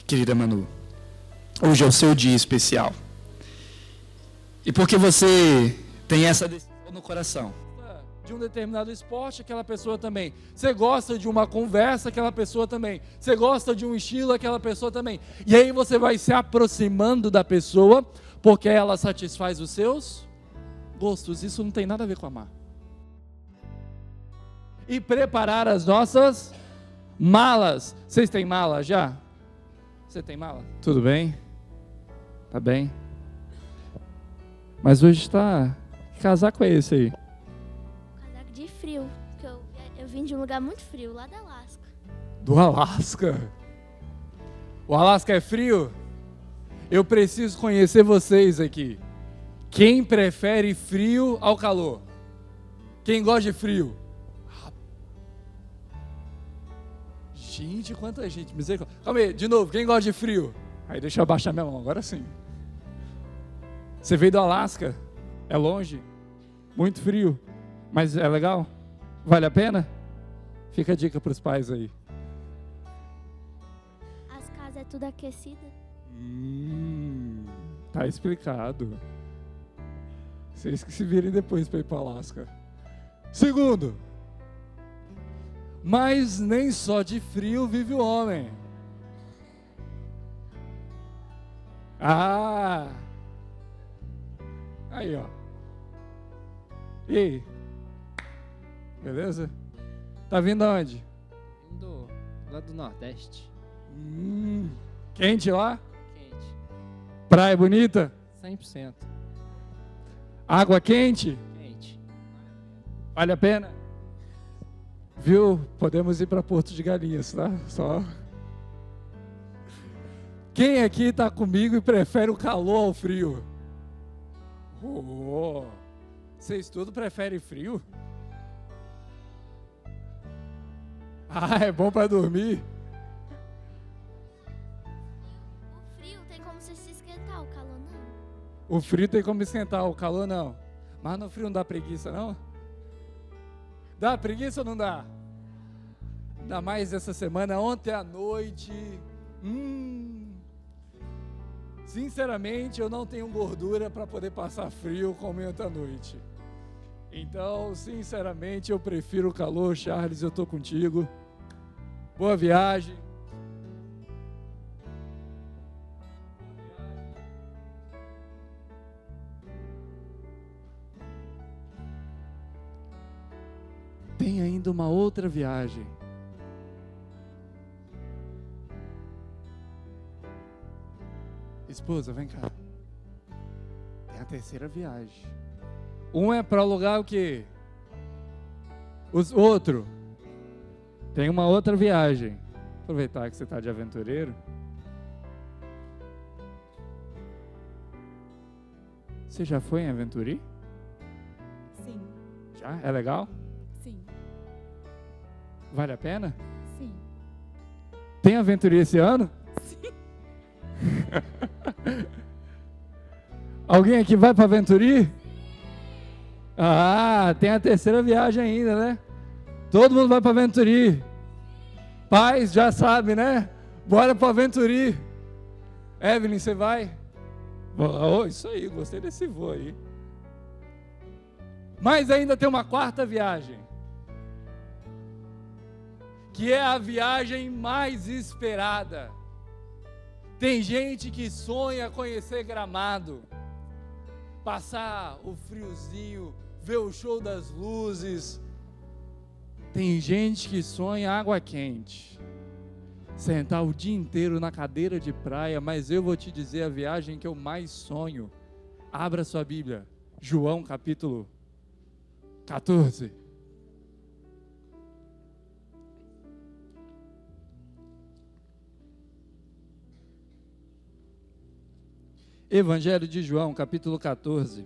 querida Manu. Hoje é o seu dia especial. E porque você tem essa decisão no coração. De um determinado esporte, aquela pessoa também. Você gosta de uma conversa, aquela pessoa também. Você gosta de um estilo, aquela pessoa também. E aí você vai se aproximando da pessoa, porque ela satisfaz os seus gostos. Isso não tem nada a ver com amar. E preparar as nossas malas. Vocês têm mala já? Você tem mala? Tudo bem? Tá bem? Mas hoje está... Que casaco é esse aí? Casaco de frio, porque eu vim de um lugar muito frio, lá da Alasca. Do Alasca? O Alasca é frio? Eu preciso conhecer vocês aqui. Quem prefere frio ao calor? Quem gosta de frio? Gente, quanta gente. Misericórdia. Calma aí, de novo. Quem gosta de frio? Aí deixa eu abaixar minha mão, agora sim. Você veio do Alasca? É longe? Muito frio? Mas é legal? Vale a pena? Fica a dica para os pais aí. As casas é tudo aquecida. Tá explicado. Vocês que se virem depois para ir para o Alasca. Segundo. Mas nem só de frio vive o homem. Aí, ó. E aí? Beleza? Tá vindo aonde? Vindo lá do Nordeste. Quente lá? Quente. Praia bonita? 100%. Água quente? Quente. Vale a pena? Viu? Podemos ir para Porto de Galinhas, tá? Só. Quem aqui está comigo e prefere o calor ao frio? Vocês tudo preferem frio? É bom para dormir? O frio tem como você se esquentar, o calor não. O frio tem como esquentar, o calor não. Mas no frio não dá preguiça, não? Dá preguiça ou não dá? Ainda mais essa semana, ontem à noite. Sinceramente, eu não tenho gordura para poder passar frio como ontem à noite. Então, sinceramente, eu prefiro o calor. Charles, eu estou contigo. Boa viagem. Tem ainda uma outra viagem. Esposa, vem cá. Tem a terceira viagem. Um é para alugar o quê? Outro. Tem uma outra viagem. Aproveitar que você está de aventureiro. Você já foi em Aventuri? Sim. Já? É legal? Sim. Vale a pena? Sim. Tem Aventuri esse ano? Sim. Alguém aqui vai para Aventuri? Tem a terceira viagem ainda, né? Todo mundo vai para Aventuri. Pais, já sabe, né? Bora para Aventuri. Evelyn, você vai? Isso aí, gostei desse voo aí. Mas ainda tem uma quarta viagem, que é a viagem mais esperada. Tem gente que sonha conhecer Gramado, passar o friozinho, ver o show das luzes. Tem gente que sonha água quente, sentar o dia inteiro na cadeira de praia, mas eu vou te dizer a viagem que eu mais sonho. Abra sua Bíblia, João capítulo 14. Evangelho de João, capítulo 14.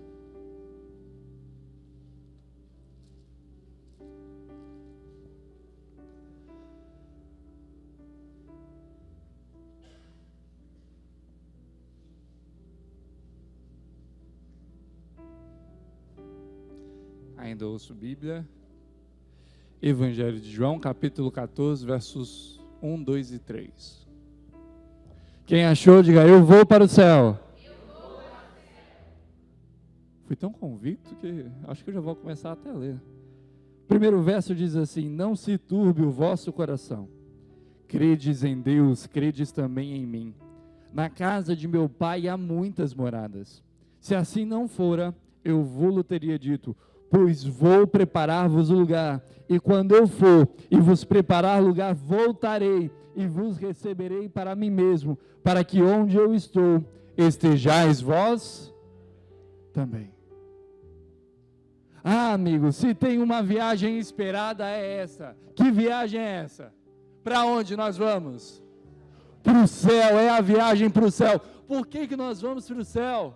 Ainda ouço Bíblia. Evangelho de João, capítulo 14, versos 1, 2 e 3. Quem achou, diga, eu vou para o céu. Fui tão convicto que acho que eu já vou começar até a ler. O primeiro verso diz assim: não se turbe o vosso coração. Credes em Deus, credes também em mim. Na casa de meu pai há muitas moradas. Se assim não fora, eu vou-lo teria dito, pois vou preparar-vos o lugar. E quando eu for e vos preparar lugar, voltarei e vos receberei para mim mesmo, para que onde eu estou, estejais vós também. Ah, amigo, se tem uma viagem esperada é essa. Que viagem é essa? Para onde nós vamos? Para o céu, é a viagem para o céu. Por que nós vamos para o céu?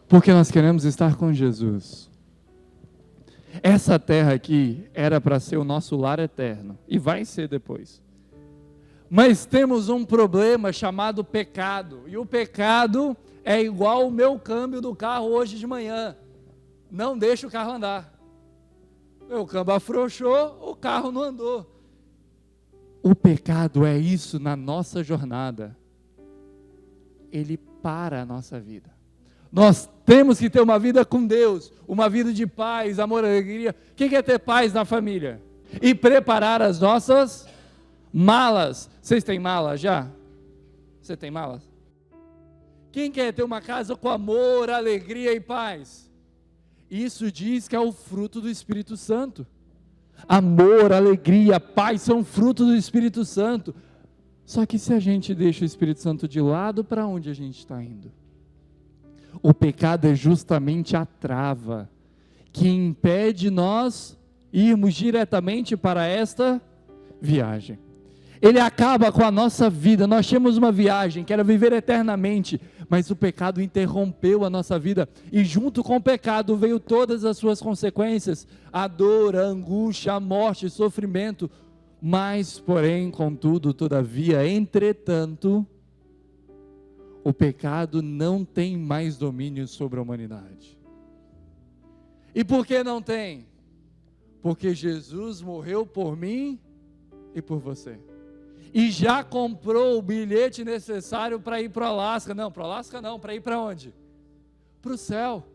Porque nós queremos estar com Jesus. Essa terra aqui era para ser o nosso lar eterno, e vai ser depois. Mas temos um problema chamado pecado, e o pecado é igual o meu câmbio do carro hoje de manhã, não deixa o carro andar. Meu câmbio afrouxou, o carro não andou. O pecado é isso na nossa jornada, ele para a nossa vida. Nós temos que ter uma vida com Deus, uma vida de paz, amor, alegria. Quem quer ter paz na família? E preparar as nossas malas. Vocês têm mala já? Você tem malas? Quem quer ter uma casa com amor, alegria e paz? Isso diz que é o fruto do Espírito Santo. Amor, alegria, paz são frutos do Espírito Santo. Só que se a gente deixa o Espírito Santo de lado, para onde a gente está indo? O pecado é justamente a trava que impede nós irmos diretamente para esta viagem. Ele acaba com a nossa vida. Nós tínhamos uma viagem que era viver eternamente, mas o pecado interrompeu a nossa vida, e junto com o pecado veio todas as suas consequências: a dor, a angústia, a morte, o sofrimento. Mas, porém, contudo, todavia, entretanto, o pecado não tem mais domínio sobre a humanidade. E por que não tem? Porque Jesus morreu por mim e por você. E já comprou o bilhete necessário para ir para o Alasca. Não, para o Alasca não, para ir para onde? Para o céu.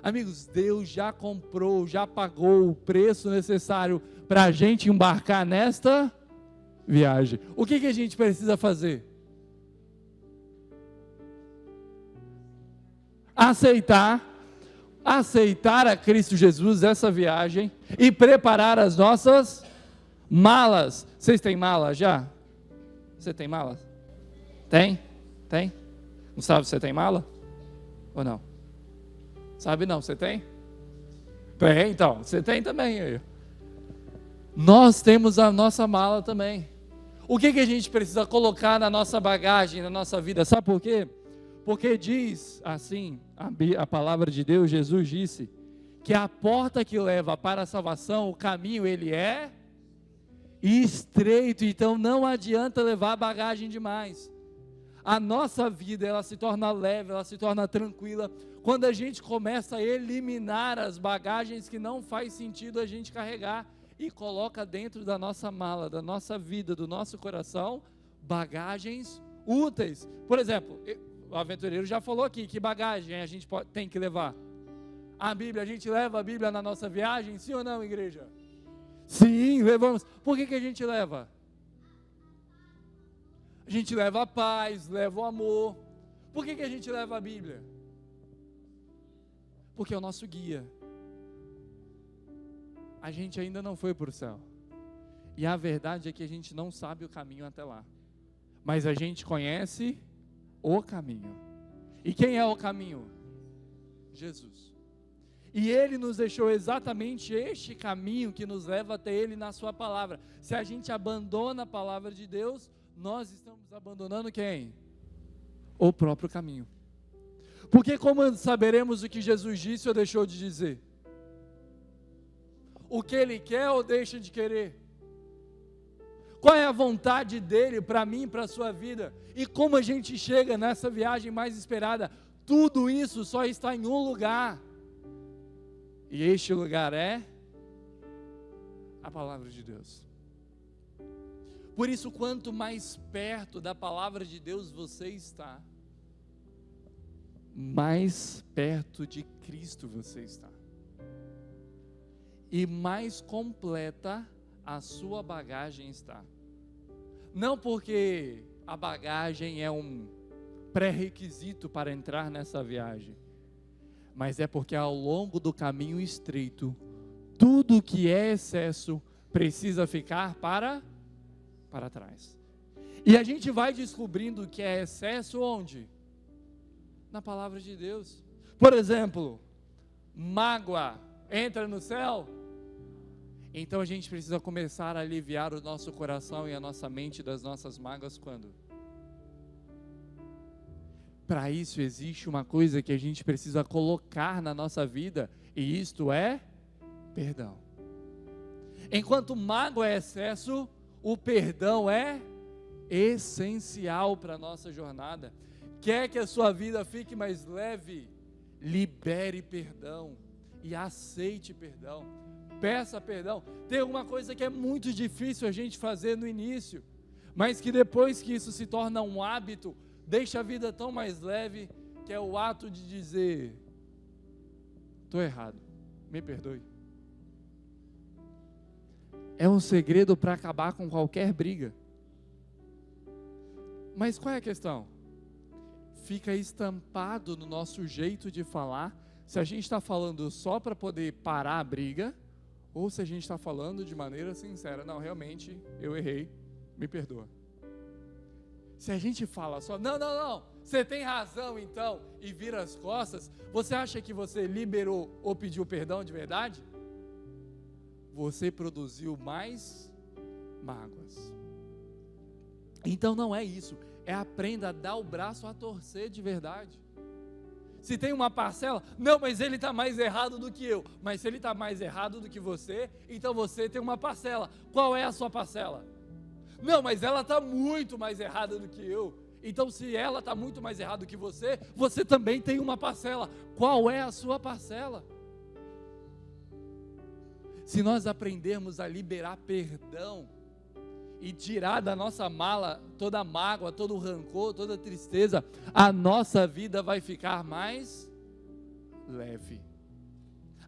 Amigos, Deus já comprou, já pagou o preço necessário para a gente embarcar nesta viagem. O que a gente precisa fazer? Aceitar a Cristo Jesus, essa viagem, e preparar as nossas malas. Vocês têm mala já? Você tem mala? Tem? Tem? Gustavo, você tem mala? Ou não? Sabe não, você tem? Tem, então, você tem também. Nós temos a nossa mala também. O que a gente precisa colocar na nossa bagagem, na nossa vida? Sabe por quê? Porque diz assim, a palavra de Deus, Jesus disse, que a porta que leva para a salvação, o caminho, ele é estreito, então não adianta levar bagagem demais. A nossa vida, ela se torna leve, ela se torna tranquila, quando a gente começa a eliminar as bagagens que não faz sentido a gente carregar, e coloca dentro da nossa mala, da nossa vida, do nosso coração, bagagens úteis. Por exemplo, o aventureiro já falou aqui, que bagagem a gente tem que levar? A Bíblia, a gente leva a Bíblia na nossa viagem, sim ou não, igreja? Sim, levamos. Por que a gente leva? A gente leva a paz, leva o amor. Por que a gente leva a Bíblia? Porque é o nosso guia. A gente ainda não foi para o céu. E a verdade é que a gente não sabe o caminho até lá. Mas a gente conhece o caminho. E quem é o caminho? Jesus. E Ele nos deixou exatamente este caminho que nos leva até Ele na sua palavra. Se a gente abandona a palavra de Deus, nós estamos abandonando quem? O próprio caminho. Porque como saberemos o que Jesus disse ou deixou de dizer? O que Ele quer ou deixa de querer? Qual é a vontade dEle para mim e para a sua vida? E como a gente chega nessa viagem mais esperada? Tudo isso só está em um lugar. E este lugar é a palavra de Deus. Por isso, quanto mais perto da palavra de Deus você está, mais perto de Cristo você está. E mais completa a sua bagagem está. Não porque a bagagem é um pré-requisito para entrar nessa viagem, mas é porque ao longo do caminho estreito, tudo que é excesso precisa ficar para trás. E a gente vai descobrindo que é excesso onde? Na palavra de Deus. Por exemplo, mágoa entra no céu? Então a gente precisa começar a aliviar o nosso coração e a nossa mente das nossas mágoas quando? Para isso existe uma coisa que a gente precisa colocar na nossa vida, e isto é perdão. Enquanto mágoa é excesso, o perdão é essencial para a nossa jornada. Quer que a sua vida fique mais leve? Libere perdão e aceite perdão. Peça perdão. Tem uma coisa que é muito difícil a gente fazer no início, mas que depois que isso se torna um hábito, deixa a vida tão mais leve, que é o ato de dizer: estou errado, me perdoe. É um segredo para acabar com qualquer briga. Mas qual é a questão? Fica estampado no nosso jeito de falar, se a gente está falando só para poder parar a briga, ou se a gente está falando de maneira sincera: não, realmente, eu errei, me perdoa. Se a gente fala só, não, você tem razão então, e vira as costas, você acha que você liberou ou pediu perdão de verdade? Você produziu mais mágoas. Então não é isso, é aprenda a dar o braço a torcer de verdade. Se tem uma parcela, não, mas ele está mais errado do que eu. Mas se ele está mais errado do que você, então você tem uma parcela. Qual é a sua parcela? Não, mas ela está muito mais errada do que eu. Então se ela está muito mais errada do que você, você também tem uma parcela. Qual é a sua parcela? Se nós aprendermos a liberar perdão e tirar da nossa mala toda a mágoa, todo o rancor, toda a tristeza, a nossa vida vai ficar mais leve.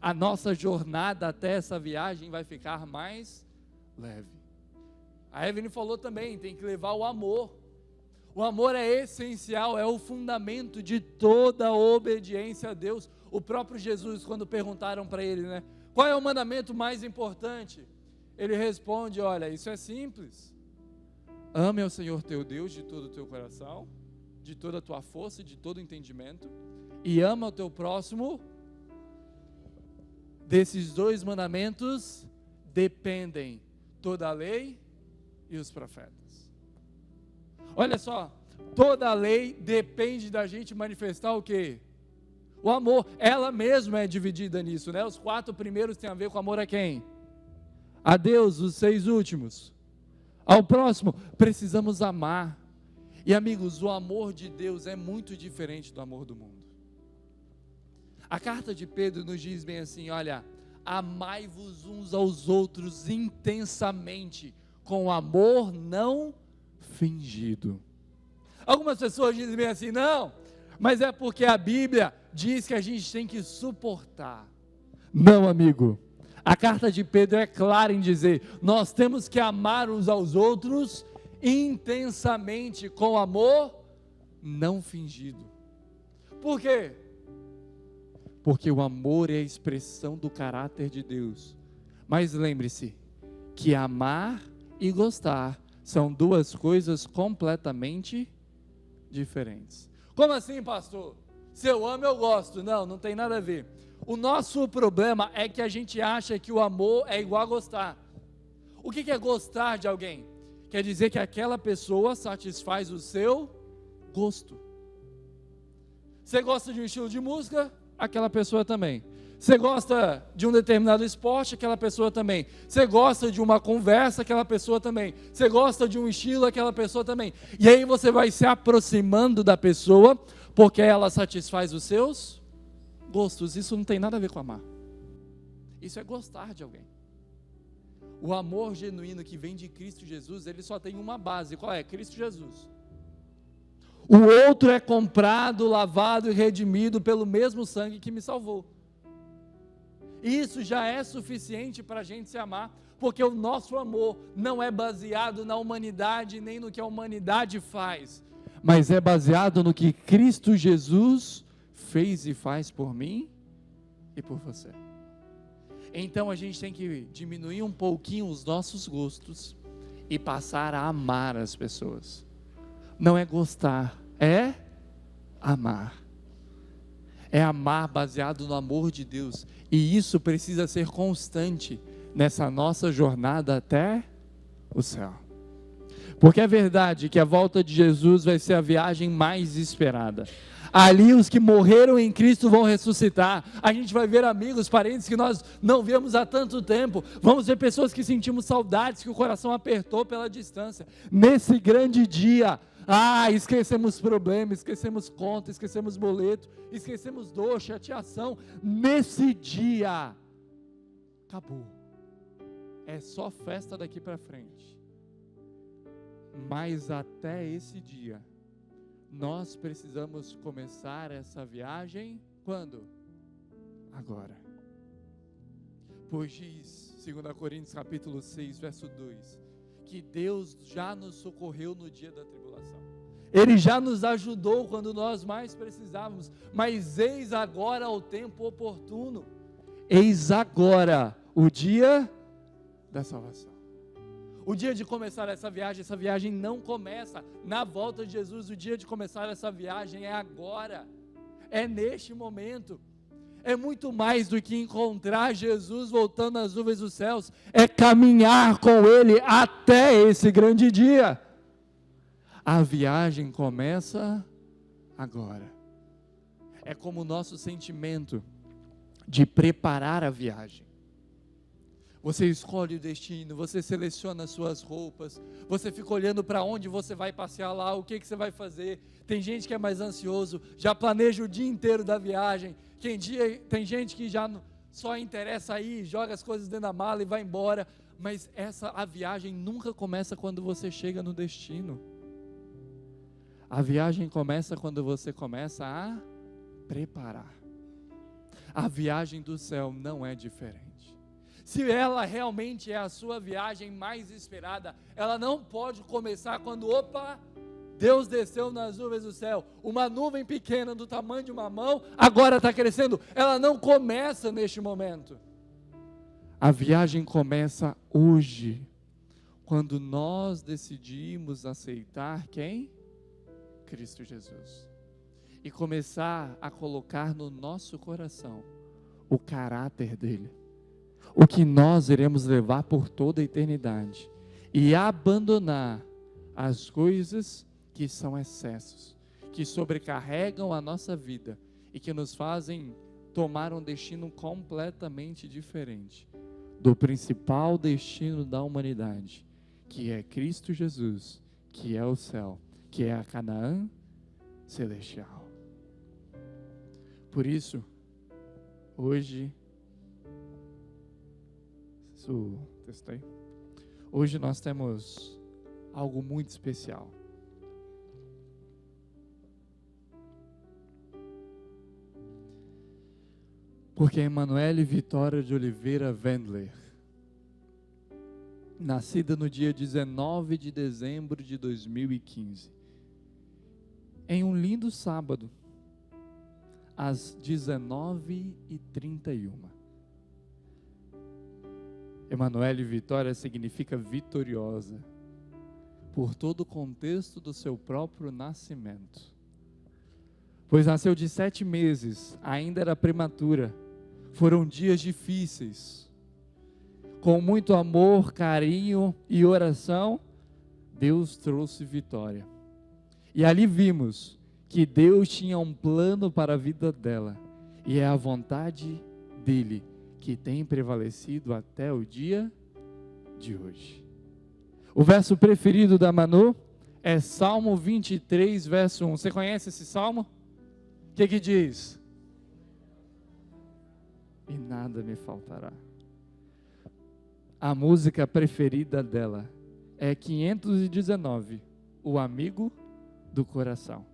A nossa jornada até essa viagem vai ficar mais leve. A Evelyn falou também, tem que levar o amor. O amor é essencial, é o fundamento de toda a obediência a Deus. O próprio Jesus, quando perguntaram para ele, né, qual é o mandamento mais importante? Ele responde: olha, isso é simples. Ame ao Senhor teu Deus de todo o teu coração, de toda a tua força e de todo o entendimento, e ama o teu próximo. Desses dois mandamentos dependem toda a lei e os profetas. Olha só, toda a lei depende da gente manifestar o quê? O amor. Ela mesma é dividida nisso, né? Os 4 primeiros têm a ver com amor a quem? A Deus. Os 6 últimos ao próximo. Precisamos amar. E amigos, o amor de Deus é muito diferente do amor do mundo. A carta de Pedro nos diz bem assim: olha, amai-vos uns aos outros intensamente, com amor não fingido. Algumas pessoas dizem bem assim: não, mas é porque a Bíblia diz que a gente tem que suportar. Não, amigo. A carta de Pedro é clara em dizer: nós temos que amar uns aos outros intensamente, com amor não fingido. Por quê? Porque o amor é a expressão do caráter de Deus. Mas lembre-se que amar e gostar são 2 coisas completamente diferentes. Como assim, pastor? Se eu amo, eu gosto. Não, não tem nada a ver. O nosso problema é que a gente acha que o amor é igual a gostar. O que é gostar de alguém? Quer dizer que aquela pessoa satisfaz o seu gosto. Você gosta de um estilo de música? Aquela pessoa também. Você gosta de um determinado esporte? Aquela pessoa também. Você gosta de uma conversa? Aquela pessoa também. Você gosta de um estilo? Aquela pessoa também. E aí você vai se aproximando da pessoa, porque ela satisfaz os seus gostos. Isso não tem nada a ver com amar. Isso é gostar de alguém. O amor genuíno que vem de Cristo Jesus, ele só tem uma base. Qual é? Cristo Jesus. O outro é comprado, lavado e redimido pelo mesmo sangue que me salvou. Isso já é suficiente para a gente se amar, porque o nosso amor não é baseado na humanidade, nem no que a humanidade faz, mas é baseado no que Cristo Jesus fez e faz por mim e por você. Então a gente tem que diminuir um pouquinho os nossos gostos e passar a amar as pessoas. Não é gostar, é amar. É amar baseado no amor de Deus. E isso precisa ser constante nessa nossa jornada até o céu. Porque é verdade que a volta de Jesus vai ser a viagem mais esperada. Ali os que morreram em Cristo vão ressuscitar. A gente vai ver amigos, parentes que nós não vemos há tanto tempo. Vamos ver pessoas que sentimos saudades, que o coração apertou pela distância. Nesse grande dia, esquecemos problemas, esquecemos conta, esquecemos boleto, esquecemos dor, chateação. Nesse dia, acabou. É só festa daqui para frente. Mas até esse dia, nós precisamos começar essa viagem quando? Agora. Pois diz, 2 Coríntios capítulo 6, verso 2, que Deus já nos socorreu no dia da tribulação. Ele já nos ajudou quando nós mais precisávamos, mas eis agora o tempo oportuno. Eis agora o dia da salvação. O dia de começar essa viagem não começa na volta de Jesus. O dia de começar essa viagem é agora, é neste momento. É muito mais do que encontrar Jesus voltando nas nuvens dos céus, é caminhar com Ele até esse grande dia. A viagem começa agora. É como o nosso sentimento de preparar a viagem. Você escolhe o destino, você seleciona as suas roupas, você fica olhando para onde você vai passear lá, o que você vai fazer. Tem gente que é mais ansioso, já planeja o dia inteiro da viagem. Tem gente que já só interessa ir, joga as coisas dentro da mala e vai embora. Mas a viagem nunca começa quando você chega no destino. A viagem começa quando você começa a preparar. A viagem do céu não é diferente. Se ela realmente é a sua viagem mais esperada, ela não pode começar quando, Deus desceu nas nuvens do céu. Uma nuvem pequena do tamanho de uma mão, agora está crescendo. Ela não começa neste momento. A viagem começa hoje, quando nós decidimos aceitar quem? Cristo Jesus. E começar a colocar no nosso coração o caráter dele. O que nós iremos levar por toda a eternidade. E abandonar as coisas que são excessos, que sobrecarregam a nossa vida e que nos fazem tomar um destino completamente diferente do principal destino da humanidade, que é Cristo Jesus, que é o céu, que é a Canaã celestial. Por isso, hoje nós temos algo muito especial. Porque Emanuele Vitória de Oliveira Wendler, nascida no dia 19 de dezembro de 2015, em um lindo sábado, às 19h31. Emanuele Vitória significa vitoriosa, por todo o contexto do seu próprio nascimento. Pois nasceu de 7 meses, ainda era prematura. Foram dias difíceis. Com muito amor, carinho e oração, Deus trouxe vitória. E ali vimos que Deus tinha um plano para a vida dela. E é a vontade dele que tem prevalecido até o dia de hoje. O verso preferido da Manu é Salmo 23, verso 1. Você conhece esse salmo? O que diz? E nada me faltará. A música preferida dela é 519, O Amigo do Coração.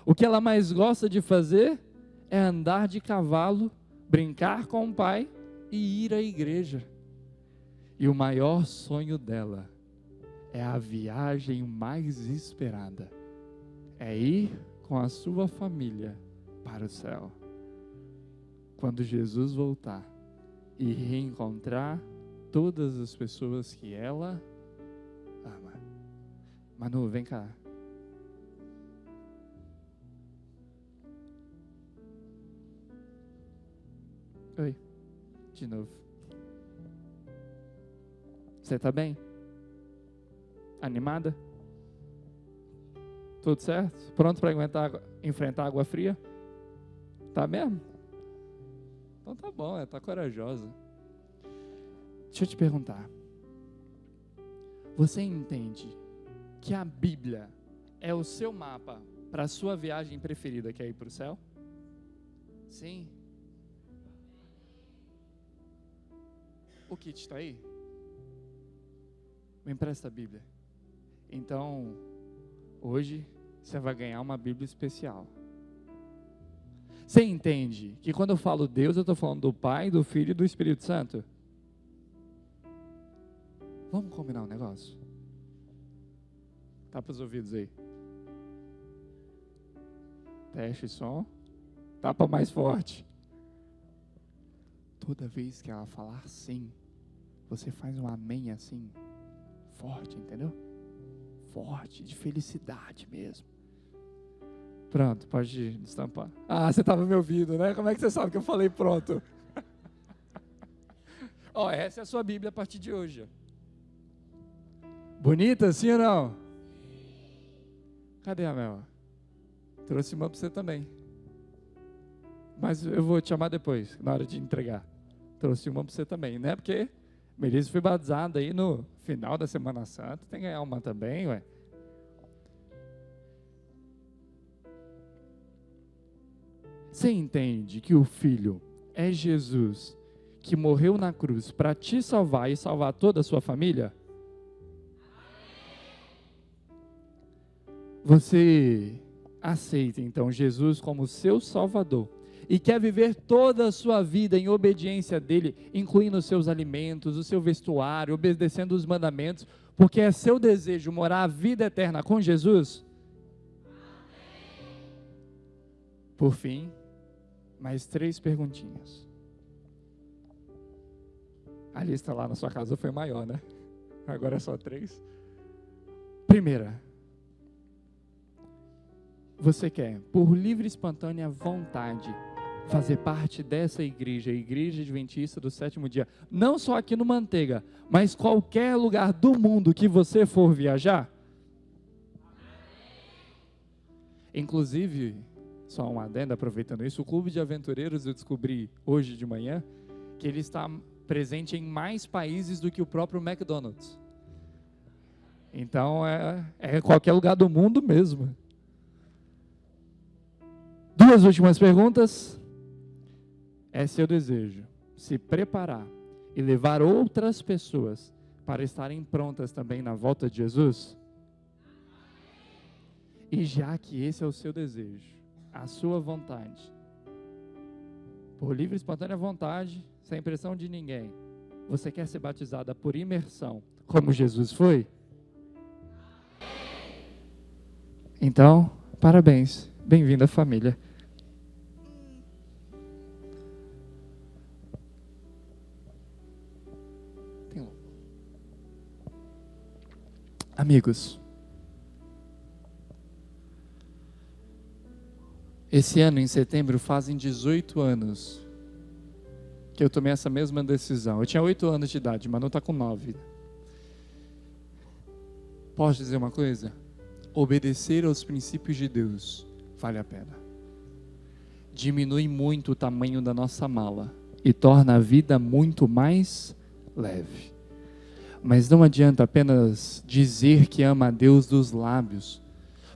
O que ela mais gosta de fazer é andar de cavalo, brincar com o pai e ir à igreja. E o maior sonho dela é a viagem mais esperada. É ir com a sua família para o céu. Quando Jesus voltar e reencontrar todas as pessoas que ela ama. Manu, vem cá. Oi, de novo. Você tá bem? Animada? Tudo certo? Pronto para enfrentar água fria? Tá mesmo? Então tá bom, tá corajosa. Deixa eu te perguntar. Você entende que a Bíblia é o seu mapa para a sua viagem preferida, que é ir para o céu? Sim. O kit está aí? Me empresta a Bíblia. Então, hoje, você vai ganhar uma Bíblia especial. Você entende que quando eu falo Deus, eu estou falando do Pai, do Filho e do Espírito Santo? Vamos combinar um negócio? Tapa os ouvidos aí. Teste som. Tapa mais forte. Toda vez que ela falar sim, você faz um amém assim, forte, entendeu? Forte, de felicidade mesmo. Pronto, pode destampar. Ah, você estava me ouvindo, né? Como é que você sabe que eu falei pronto? Ó, essa é a sua Bíblia a partir de hoje. Bonita, sim ou não? Cadê a Mel? Trouxe uma para você também. Mas eu vou te chamar depois, na hora de entregar. Trouxe uma para você também, né? Porque Melissa foi batizada aí no final da Semana Santa. Tem que ganhar uma também, ué. Você entende que o Filho é Jesus, que morreu na cruz para te salvar e salvar toda a sua família? Você aceita então Jesus como seu Salvador e quer viver toda a sua vida em obediência dele, incluindo os seus alimentos, o seu vestuário, obedecendo os mandamentos, porque é seu desejo morar a vida eterna com Jesus? Por fim, mais 3 perguntinhas. A lista lá na sua casa foi maior, né? Agora é só 3. Primeira. Você quer, por livre e espontânea vontade, fazer parte dessa igreja, a Igreja Adventista do Sétimo Dia, não só aqui no Manteiga, mas qualquer lugar do mundo que você for viajar? Inclusive, só um adendo, aproveitando isso, o Clube de Aventureiros, eu descobri hoje de manhã, que ele está presente em mais países do que o próprio McDonald's. Então, é qualquer lugar do mundo mesmo. 2 últimas perguntas. É seu desejo se preparar e levar outras pessoas para estarem prontas também na volta de Jesus? E já que esse é o seu desejo, a sua vontade, por livre e espontânea vontade, sem pressão de ninguém, você quer ser batizada por imersão, como Jesus foi? Então, parabéns, bem-vinda à família. Amigos, esse ano, em setembro, fazem 18 anos que eu tomei essa mesma decisão. Eu tinha 8 anos de idade, mas não está com 9. Posso dizer uma coisa? Obedecer aos princípios de Deus vale a pena. Diminui muito o tamanho da nossa mala e torna a vida muito mais leve. Mas não adianta apenas dizer que ama a Deus dos lábios.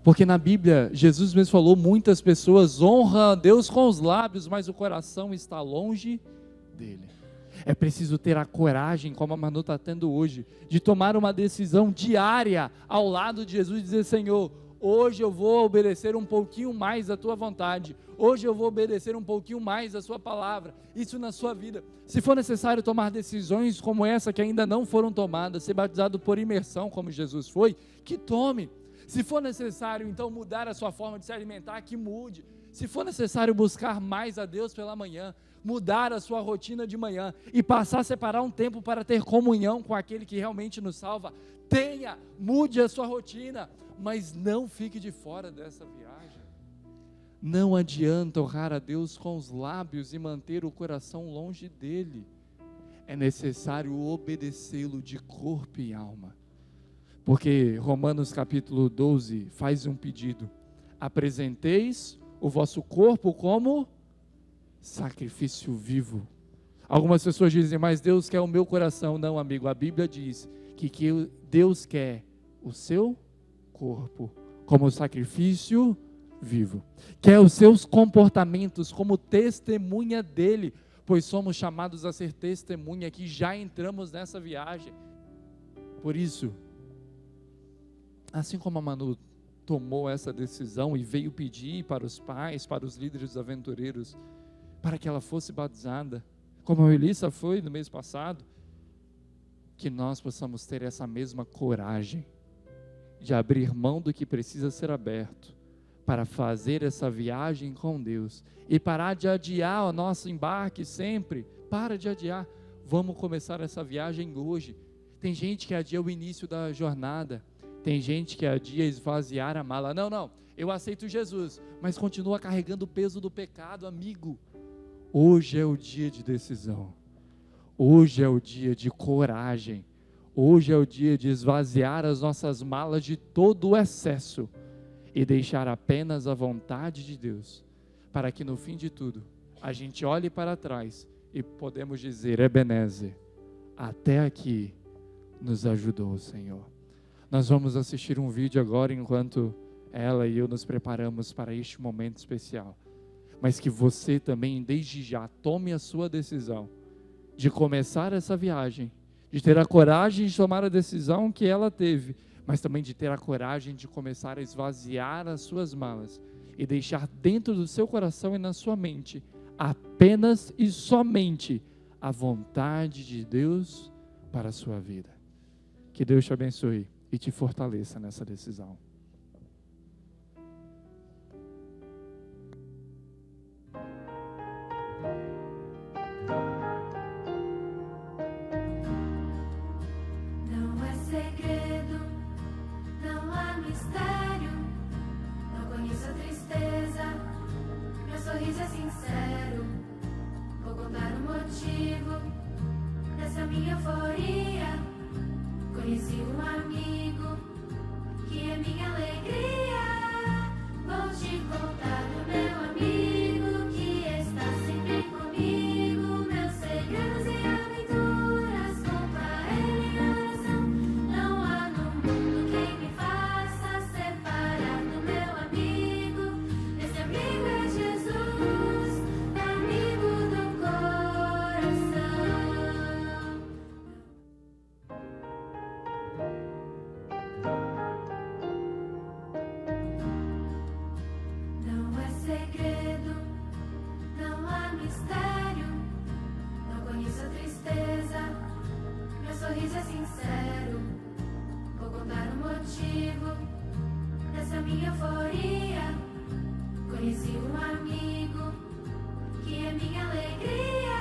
Porque na Bíblia, Jesus mesmo falou, muitas pessoas honram a Deus com os lábios, mas o coração está longe dele. É preciso ter a coragem, como a Manu está tendo hoje, de tomar uma decisão diária ao lado de Jesus e dizer: Senhor, hoje eu vou obedecer um pouquinho mais à tua vontade, hoje eu vou obedecer um pouquinho mais à sua palavra. Isso na sua vida. Se for necessário tomar decisões como essa que ainda não foram tomadas, ser batizado por imersão como Jesus foi, que tome. Se for necessário então mudar a sua forma de se alimentar, que mude. Se for necessário buscar mais a Deus pela manhã, mudar a sua rotina de manhã e passar a separar um tempo para ter comunhão com aquele que realmente nos salva, mude a sua rotina, mas não fique de fora dessa viagem. Não adianta honrar a Deus com os lábios e manter o coração longe dele. É necessário obedecê-lo de corpo e alma. Porque Romanos capítulo 12 faz um pedido: apresenteis o vosso corpo como sacrifício vivo. Algumas pessoas dizem: mas Deus quer o meu coração. Não, amigo, a Bíblia diz que Deus quer o seu corpo como sacrifício vivo, quer os seus comportamentos como testemunha dele, pois somos chamados a ser testemunha, que já entramos nessa viagem. Por isso, assim como a Manu tomou essa decisão e veio pedir para os pais, para os líderes aventureiros, para que ela fosse batizada, como a Elissa foi no mês passado, que nós possamos ter essa mesma coragem de abrir mão do que precisa ser aberto, para fazer essa viagem com Deus, e parar de adiar o nosso embarque sempre. Para de adiar, vamos começar essa viagem hoje. Tem gente que adia o início da jornada, tem gente que adia esvaziar a mala. Não, eu aceito Jesus, mas continua carregando o peso do pecado, amigo. Hoje é o dia de decisão, hoje é o dia de coragem, hoje é o dia de esvaziar as nossas malas de todo o excesso e deixar apenas a vontade de Deus, para que no fim de tudo, a gente olhe para trás e podemos dizer: Ebenezer, até aqui nos ajudou o Senhor. Nós vamos assistir um vídeo agora, enquanto ela e eu nos preparamos para este momento especial, mas que você também, desde já, tome a sua decisão de começar essa viagem, de ter a coragem de tomar a decisão que ela teve, mas também de ter a coragem de começar a esvaziar as suas malas e deixar dentro do seu coração e na sua mente apenas e somente a vontade de Deus para a sua vida. Que Deus te abençoe e te fortaleça nessa decisão. Sorriso é sincero, vou contar o motivo dessa minha euforia. Conheci um amigo que é minha alegria. Vou te contar do meu amigo que está sempre comigo. Meus segredos e aventuras conto a ele em oração. Não há no mundo quem me faça separar do meu amigo. Esse amigo é Jesus, amigo do coração. Não é segredo, não há mistério. Não conheço a tristeza, meu sorriso é sincero. Vou contar o motivo dessa minha euforia. Conheci um amigo que é minha alegria.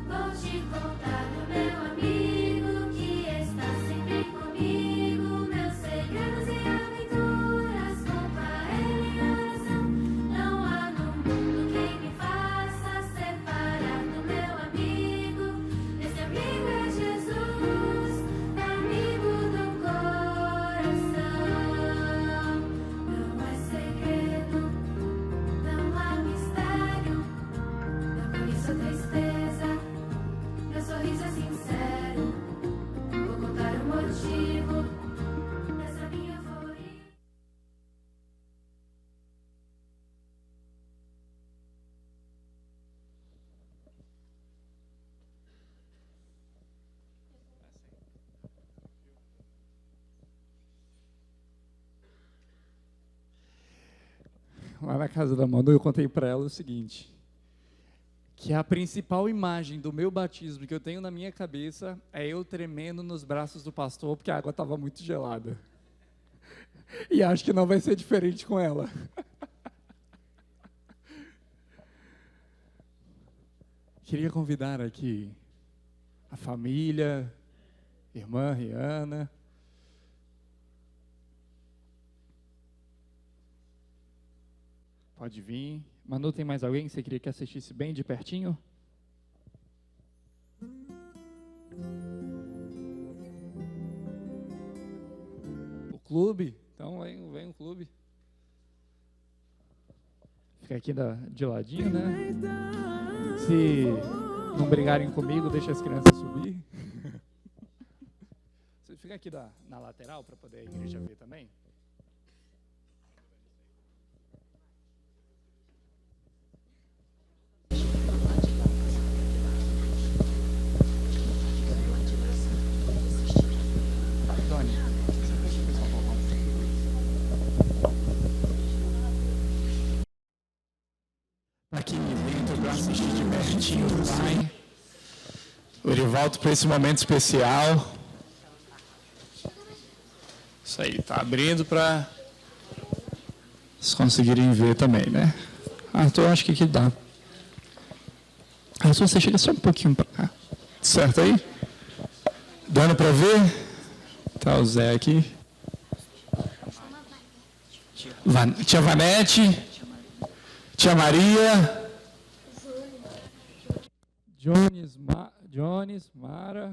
Vou te contar do meu amigo que está sempre comigo. Meus segredos e aventuras conto a ele em oração. Não há no mundo quem me faça separar do meu amigo. Esse amigo é Jesus, amigo do coração. Não é segredo, não há mistério. Não lá na casa da Manu, eu contei para ela o seguinte, que a principal imagem do meu batismo que eu tenho na minha cabeça é eu tremendo nos braços do pastor, porque a água estava muito gelada. E acho que não vai ser diferente com ela. Queria convidar aqui a família, irmã Rihanna. Pode vir. Manu, tem mais alguém que você queria que assistisse bem de pertinho? O clube? Então vem o clube. Fica aqui de ladinho, né? Se não brigarem comigo, deixa as crianças subir. Você fica aqui na lateral para poder a igreja ver também. Aqui dentro para assistir de pertinho do Pai. O Erivaldo para esse momento especial. Isso aí, tá abrindo para vocês conseguirem ver também, né? Arthur, acho que aqui dá. Arthur, você chega só um pouquinho para cá. Certo aí? Dando para ver? Tá o Zé aqui. Tia Vanete. Tia Maria. Jones, Mara.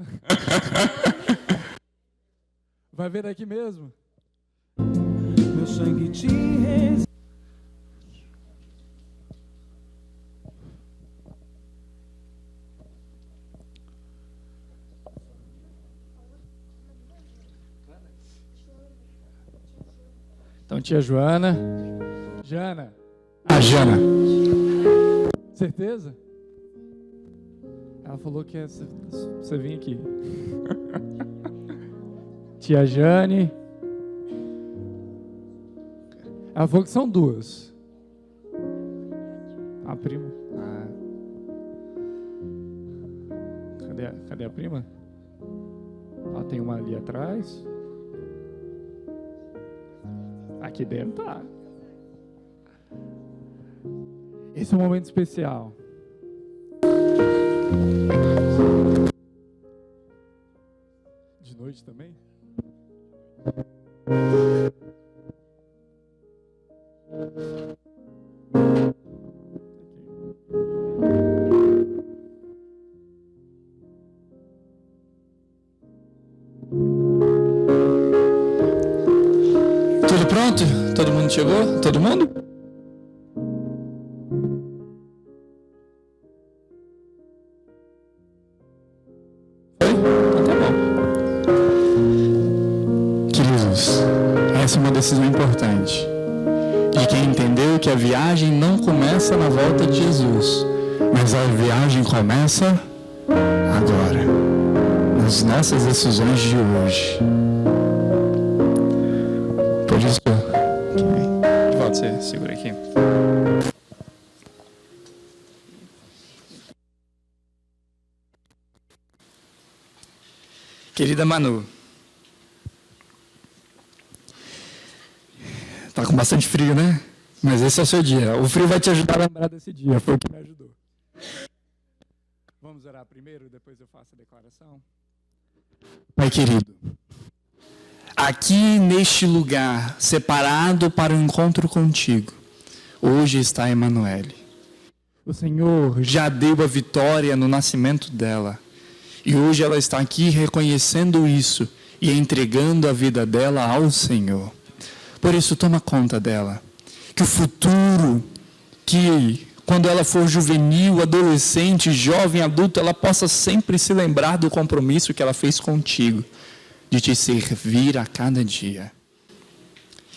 Vai ver daqui mesmo? Meu sangue te Então, tia Joana. Jana. Jana. Certeza? Ela falou que você vinha aqui. Tia Jane. Ela falou que são duas. A prima. Cadê a prima? Ela tem uma ali atrás. Aqui dentro tá. Esse é um momento especial. De noite também? Tudo pronto? Todo mundo chegou? Todo mundo? Foi? Então tá bom. Queridos, essa é uma decisão importante. De quem entendeu que a viagem não começa na volta de Jesus, mas a viagem começa agora, nas nossas decisões de hoje. Por isso, volta, você segura aqui. Querida Manu, tá com bastante frio, né? Mas esse é o seu dia. O frio vai te ajudar a lembrar desse dia. Foi o que me ajudou. Vamos orar primeiro, depois eu faço a declaração. Pai querido, aqui neste lugar, separado para o encontro contigo, hoje está Emanuele. O Senhor já deu a vitória no nascimento dela. E hoje ela está aqui reconhecendo isso e entregando a vida dela ao Senhor. Por isso, toma conta dela. Que o futuro, que quando ela for juvenil, adolescente, jovem, adulto, ela possa sempre se lembrar do compromisso que ela fez contigo, de te servir a cada dia.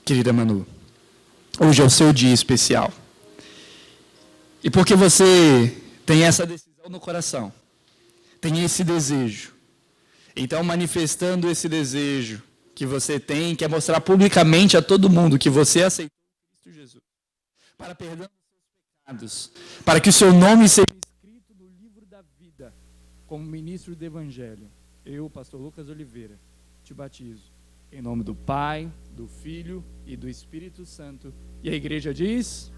Querida Manu, hoje é o seu dia especial. E porque você tem essa decisão no coração, tem esse desejo, então manifestando esse desejo que você tem, quer mostrar publicamente a todo mundo que você aceitou Cristo Jesus, para perdão dos seus pecados, para que o seu nome seja escrito no livro da vida, como ministro do Evangelho. Eu, pastor Lucas Oliveira, te batizo em nome do Pai, do Filho e do Espírito Santo. E a igreja diz...